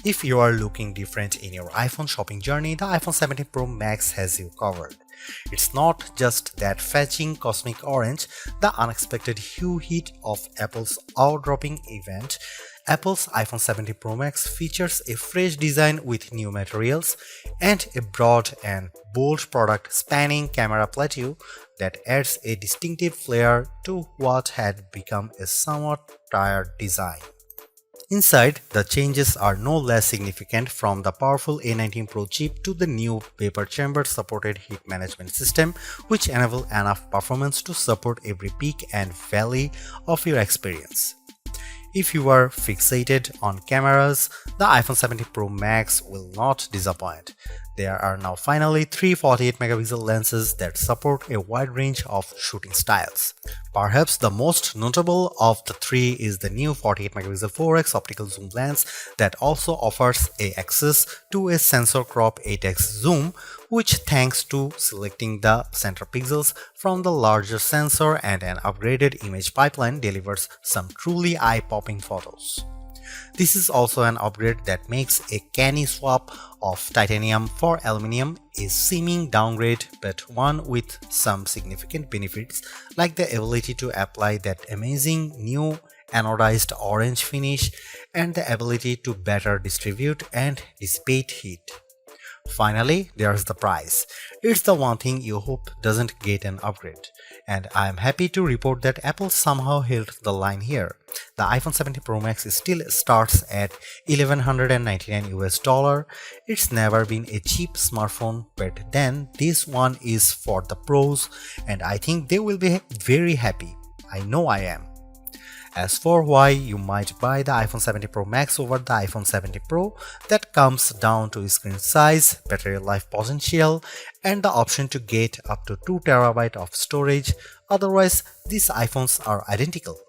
If you are looking different in your iPhone shopping journey, the iPhone 17 Pro Max has you covered. It's not just that fetching cosmic orange, the unexpected hue heat of Apple's eye-dropping event. Apple's iPhone 17 Pro Max features a fresh design with new materials and a broad and bold product spanning camera plateau that adds a distinctive flair to what had become a somewhat tired design. Inside, the changes are no less significant, from the powerful A19 Pro chip to the new vapor chamber supported heat management system, which enable enough performance to support every peak and valley of your experience. If you are fixated on cameras, the iPhone 17 Pro Max will not disappoint. There are now finally three 48-megapixel lenses that support a wide range of shooting styles. Perhaps the most notable of the three is the new 48-megapixel 4x optical zoom lens that also offers access to a sensor crop 8x zoom, which, thanks to selecting the center pixels from the larger sensor and an upgraded image pipeline, delivers some truly eye-popping photos. This is also an upgrade that makes a canny swap of titanium for aluminum a seeming downgrade, but one with some significant benefits, like the ability to apply that amazing new anodized orange finish and the ability to better distribute and dissipate heat. Finally, there's the price. It's the one thing you hope doesn't get an upgrade. And I am happy to report that Apple somehow held the line here. The iPhone 17 Pro Max still starts at $1,199 US. It's never been a cheap smartphone, but then this one is for the pros, and I think they will be very happy. I know I am. As for why you might buy the iPhone 17 Pro Max over the iPhone 17 Pro, that comes down to screen size, battery life potential, and the option to get up to 2TB of storage. Otherwise, these iPhones are identical.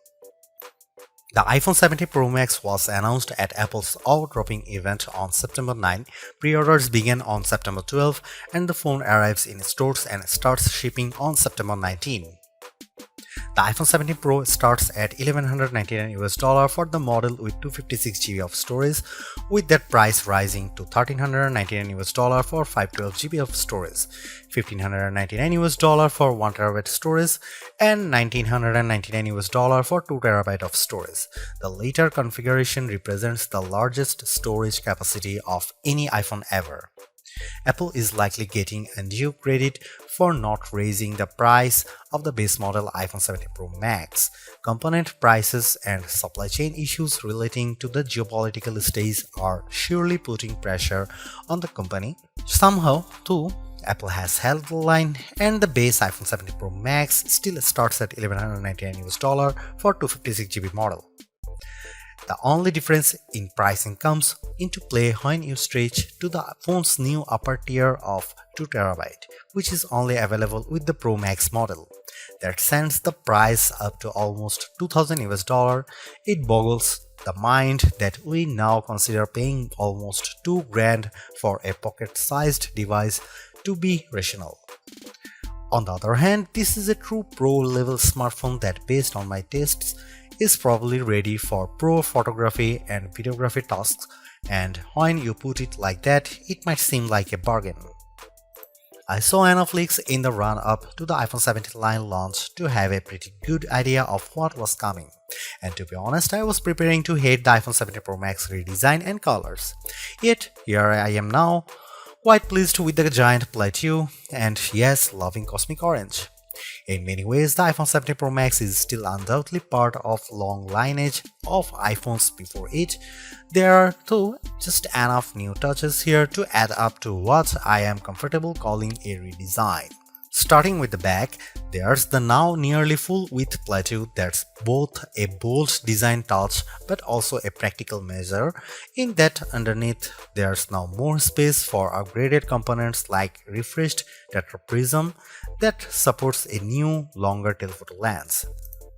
The iPhone 17 Pro Max was announced at Apple's eye-dropping event on September 9. Pre-orders began on September 12, and the phone arrives in stores and starts shipping on September 19. The iPhone 17 Pro starts at $1,199 for the model with 256GB of storage, with that price rising to $1,399 for 512GB of storage, $1,599 for 1TB storage, and $1,999 for 2TB of storage. The later configuration represents the largest storage capacity of any iPhone ever. Apple is likely getting undue credit for not raising the price of the base model iPhone 17 Pro Max. Component prices and supply chain issues relating to the geopolitical stage are surely putting pressure on the company. Somehow, too, Apple has held the line, and the base iPhone 17 Pro Max still starts at $1,199 for 256GB model. The only difference in pricing comes into play when you stretch to the phone's new upper tier of 2TB, which is only available with the Pro Max model. That sends the price up to almost $2,000. It boggles the mind that we now consider paying almost $2,000 for a pocket-sized device to be rational. On the other hand, this is a true pro-level smartphone that, based on my tastes, is probably ready for pro photography and videography tasks, and when you put it like that, it might seem like a bargain. I saw enough leaks in the run-up to the iPhone 17 line launch to have a pretty good idea of what was coming, and to be honest, I was preparing to hate the iPhone 17 Pro Max redesign and colors. Yet, here I am now, quite pleased with the giant plateau, and yes, loving cosmic orange. In many ways, the iPhone 17 Pro Max is still undoubtedly part of long lineage of iPhones before it. There are, though, just enough new touches here to add up to what I am comfortable calling a redesign. Starting with the back, there's the now nearly full-width plateau that's both a bold design touch but also a practical measure, in that underneath there's now more space for upgraded components like refreshed tetraprism that supports a new, longer telephoto lens.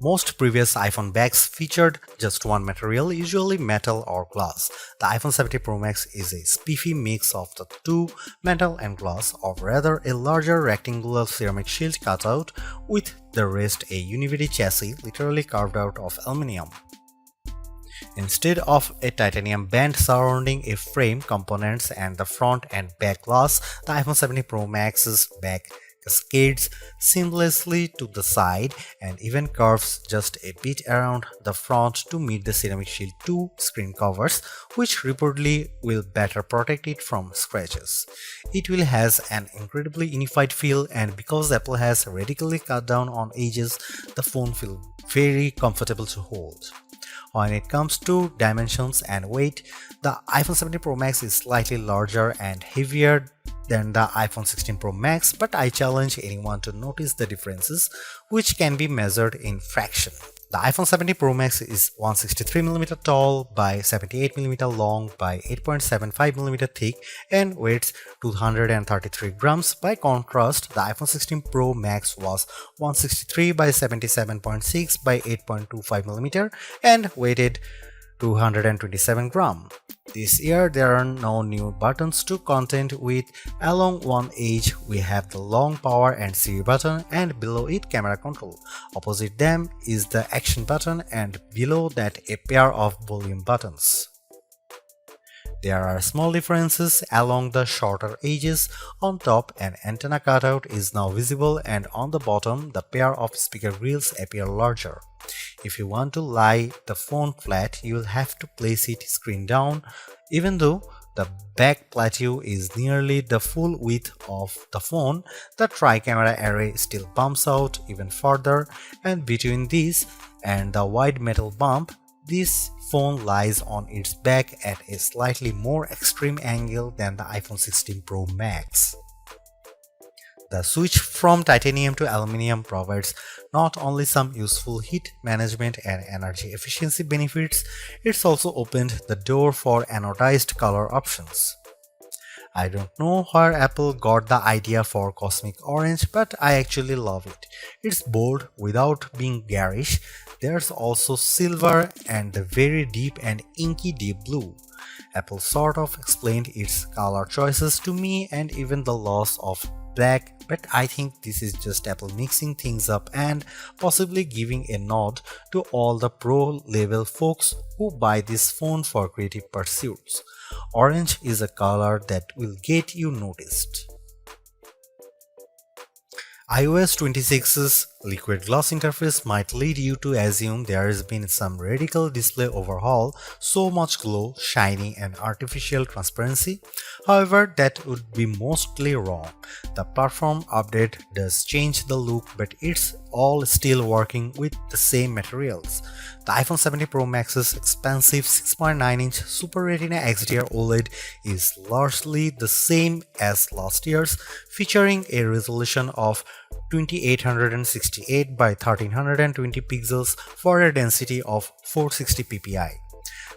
Most previous iPhone backs featured just one material, usually metal or glass. The iPhone 17 Pro Max is a spiffy mix of the two, metal and glass, or rather a larger rectangular ceramic shield cutout with the rest a univity chassis literally carved out of aluminum. Instead of a titanium band surrounding a frame, components, and the front and back glass, the iPhone 17 Pro Max's back cascades seamlessly to the side and even curves just a bit around the front to meet the Ceramic Shield 2 screen covers, which reportedly will better protect it from scratches. It will has an incredibly unified feel, and because Apple has radically cut down on edges, the phone feels very comfortable to hold. When it comes to dimensions and weight, the iPhone 17 Pro Max is slightly larger and heavier than the iPhone 16 Pro Max, but I challenge anyone to notice the differences, which can be measured in fraction. The iPhone 17 Pro Max is 163mm tall by 78mm long by 8.75mm thick and weighs 233 grams. By contrast, the iPhone 16 Pro Max was 163 by 77.6 by 8.25mm and weighed 227 grams. This year there are no new buttons to contend with. Along one edge we have the long power and Siri button, and below it camera control. Opposite them is the action button, and below that a pair of volume buttons. There are small differences along the shorter edges. On top, an antenna cutout is now visible, and on the bottom the pair of speaker grills appear larger. If you want to lie the phone flat, you will have to place it screen down. Even though the back plateau is nearly the full width of the phone, the tri-camera array still bumps out even further, and between this and the wide metal bump, this phone lies on its back at a slightly more extreme angle than the iPhone 16 Pro Max. The switch from titanium to aluminum provides not only some useful heat management and energy efficiency benefits, it's also opened the door for anodized color options. I don't know where Apple got the idea for cosmic orange, but I actually love it. It's bold without being garish. There's also silver and the very deep and inky deep blue. Apple sort of explained its color choices to me and even the loss of black, but I think this is just Apple mixing things up and possibly giving a nod to all the pro level folks who buy this phone for creative pursuits. Orange is a color that will get you noticed. iOS 26's liquid glass interface might lead you to assume there has been some radical display overhaul, so much glow, shiny and artificial transparency. However, that would be mostly wrong. The platform update does change the look, but it's all still working with the same materials. The iPhone 17 Pro Max's expansive 6.9-inch Super Retina XDR OLED is largely the same as last year's, featuring a resolution of 2868 by 1320 pixels for a density of 460 ppi.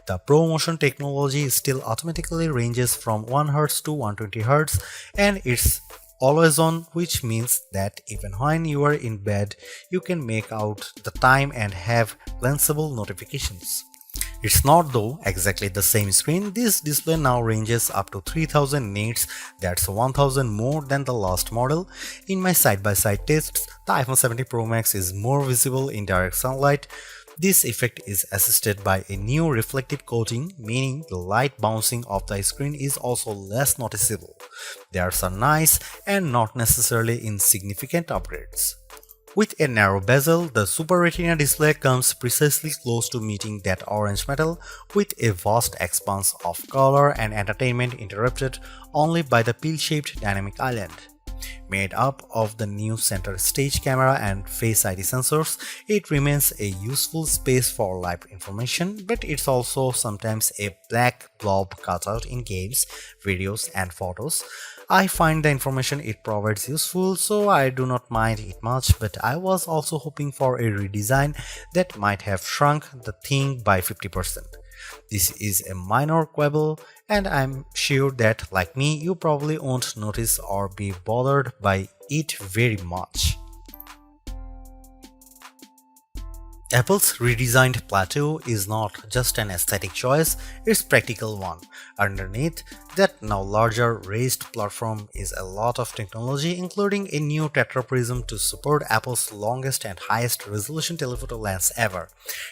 The ProMotion technology still automatically ranges from 1Hz to 120Hz, and it's always on, which means that even when you are in bed, you can make out the time and have glanceable notifications. It's not though exactly the same screen. This display now ranges up to 3000 nits, that's 1000 more than the last model. In my side-by-side tests, the iPhone 17 Pro Max is more visible in direct sunlight. This effect is assisted by a new reflective coating, meaning the light bouncing off the screen is also less noticeable. There's a nice and not necessarily insignificant upgrades. With a narrow bezel, the Super Retina display comes precisely close to meeting that orange metal, with a vast expanse of color and entertainment interrupted only by the pill-shaped dynamic island. Made up of the new center stage camera and Face ID sensors, it remains a useful space for live information, but it's also sometimes a black blob cutout in games, videos, and photos. I find the information it provides useful, so I do not mind it much, but I was also hoping for a redesign that might have shrunk the thing by 50%. This is a minor quibble, and I'm sure that, like me, you probably won't notice or be bothered by it very much. Apple's redesigned plateau is not just an aesthetic choice, it's a practical one. Underneath that now larger raised platform is a lot of technology, including a new tetraprism to support Apple's longest and highest resolution telephoto lens ever.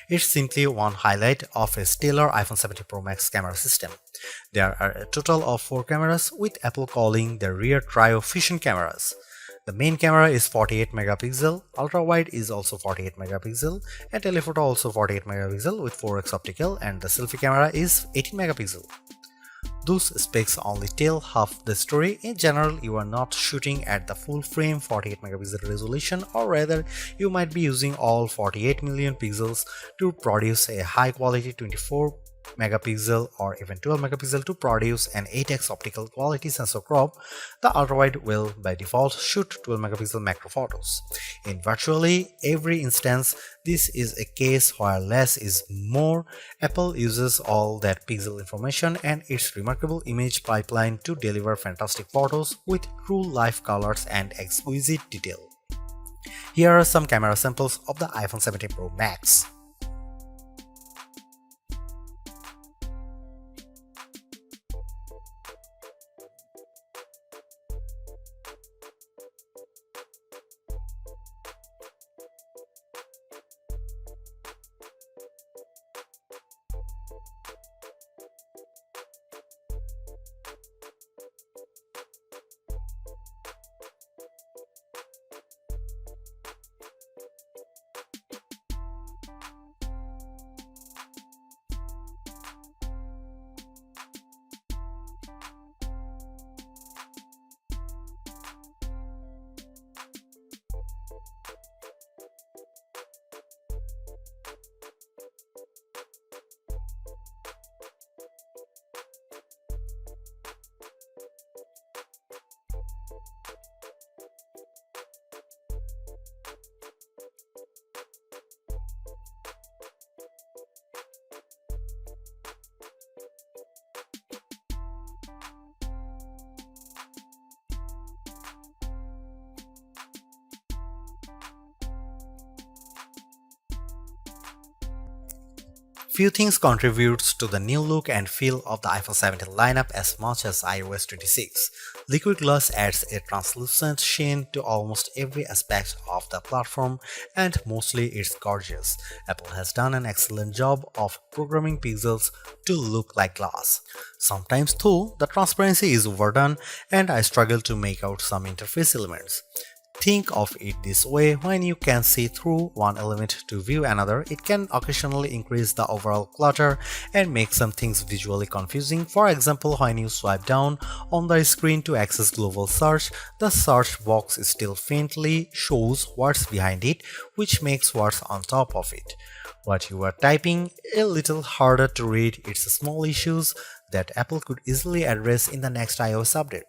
It's simply one highlight of a stellar iPhone 17 Pro Max camera system. There are a total of 4 cameras, with Apple calling the rear trio fusion cameras. The main camera is 48 megapixel, ultra wide is also 48 megapixel, and telephoto also 48 megapixel with 4x optical, and the selfie camera is 18 megapixel. Those specs only tell half the story. In general, you are not shooting at the full frame 48 megapixel resolution, or rather you might be using all 48 million pixels to produce a high quality 24 megapixel or even 12 megapixel to produce an 8x optical quality sensor crop. The ultrawide will by default shoot 12 megapixel macro photos. In virtually every instance, this is a case where less is more. Apple uses all that pixel information and its remarkable image pipeline to deliver fantastic photos with true life colors and exquisite detail. Here are some camera samples of the iPhone 17 Pro Max. Few things contributes to the new look and feel of the iPhone 17 lineup as much as iOS 26. Liquid glass adds a translucent sheen to almost every aspect of the platform, and mostly it's gorgeous. Apple has done an excellent job of programming pixels to look like glass. Sometimes though, the transparency is overdone and I struggle to make out some interface elements. Think of it this way: when you can see through one element to view another, it can occasionally increase the overall clutter and make some things visually confusing. For example, when you swipe down on the screen to access global search, the search box still faintly shows what's behind it, which makes what's on top of it, what you are typing, a little harder to read. It's small issues that Apple could easily address in the next iOS update.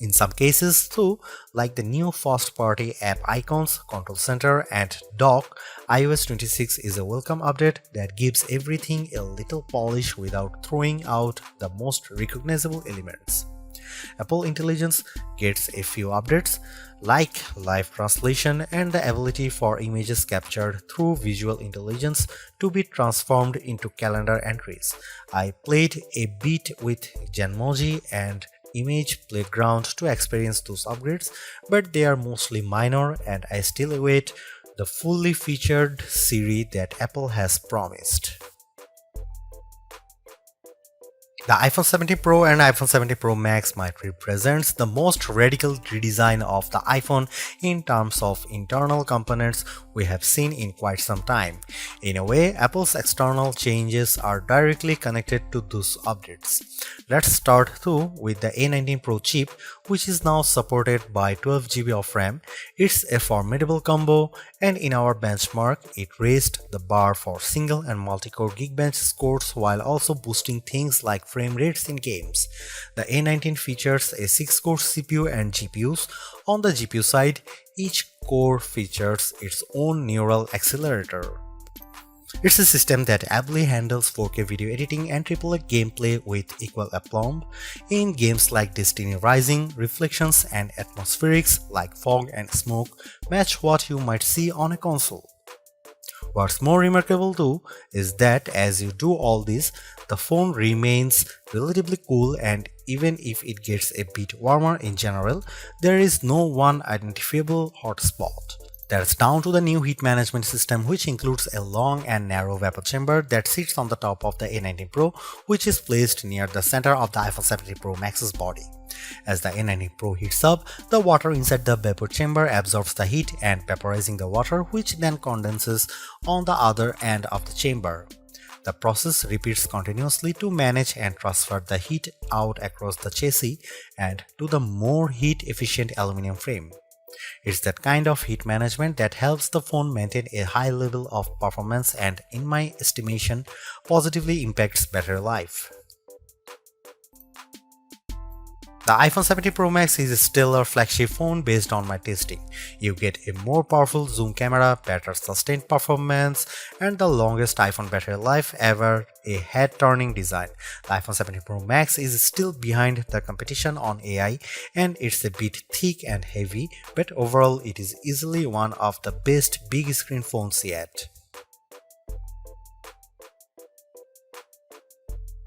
In some cases too, like the new first-party app icons, control center, and dock, iOS 26 is a welcome update that gives everything a little polish without throwing out the most recognizable elements. Apple Intelligence gets a few updates, like live translation and the ability for images captured through visual intelligence to be transformed into calendar entries. I played a bit with Genmoji and Image Playground to experience those upgrades, but they are mostly minor and I still await the fully featured Siri that Apple has promised. The iPhone 17 Pro and iPhone 17 Pro Max might represent the most radical redesign of the iPhone in terms of internal components we have seen in quite some time. In a way, Apple's external changes are directly connected to those updates. Let's start though with the A19 Pro chip, which is now supported by 12 GB of RAM. It's a formidable combo, and in our benchmark, it raised the bar for single and multi-core Geekbench scores while also boosting things like frame rates in games. The A19 features a 6-core CPU and GPUs. On the GPU side, each core features its own neural accelerator. It's a system that ably handles 4K video editing and AAA gameplay with equal aplomb. In games like Destiny Rising, reflections and atmospherics like fog and smoke match what you might see on a console. What's more remarkable too is that as you do all this, the phone remains relatively cool, and even if it gets a bit warmer in general, there is no one identifiable hotspot. That's down to the new heat management system, which includes a long and narrow vapor chamber that sits on the top of the A19 Pro, which is placed near the center of the iPhone 17 Pro Max's body. As the A19 Pro heats up, the water inside the vapor chamber absorbs the heat and vaporizing the water, which then condenses on the other end of the chamber. The process repeats continuously to manage and transfer the heat out across the chassis and to the more heat-efficient aluminum frame. It's that kind of heat management that helps the phone maintain a high level of performance and, in my estimation, positively impacts battery life. The iPhone 17 Pro Max is still a flagship phone based on my testing. You get a more powerful zoom camera, better sustained performance, and the longest iPhone battery life ever, a head-turning design. The iPhone 17 Pro Max is still behind the competition on AI, and it's a bit thick and heavy, but overall it is easily one of the best big screen phones yet.